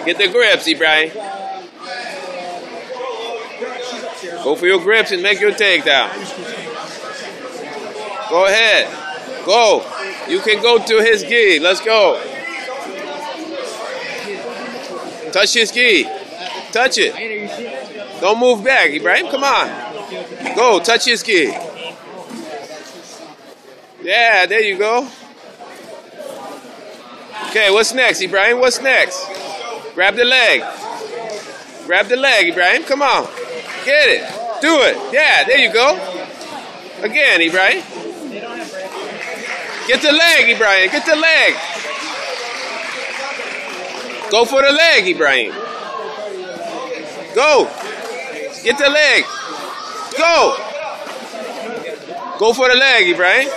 Get the grips, Ibrahim. Go for your grips and make your takedown. Go ahead. Go. You can go to his gi. Let's go. Touch his gi. Touch it. Don't move back, Ibrahim. Come on. Go. Touch his gi. Yeah, there you go. Okay, what's next, Ibrahim? What's next? Grab the leg. Grab the leg, Ibrahim. Come on. Get it. Do it. Yeah, there you go. Again, Ibrahim. Get the leg, Ibrahim. Get the leg. Go for the leg, Ibrahim. Go. Get the leg. Go. Go for the leg, Ibrahim.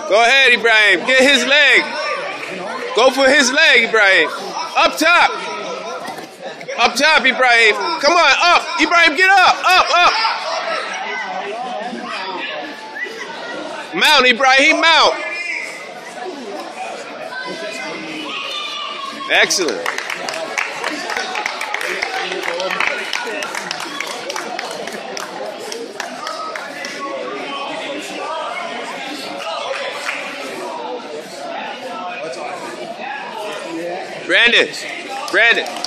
Go ahead, Ibrahim. Get his leg. Go for his leg, Ibrahim. Up top. Up top, Ibrahim. Come on, up. Ibrahim, get up. Up, up. Mount, Ibrahim, mount. Excellent. Brandon.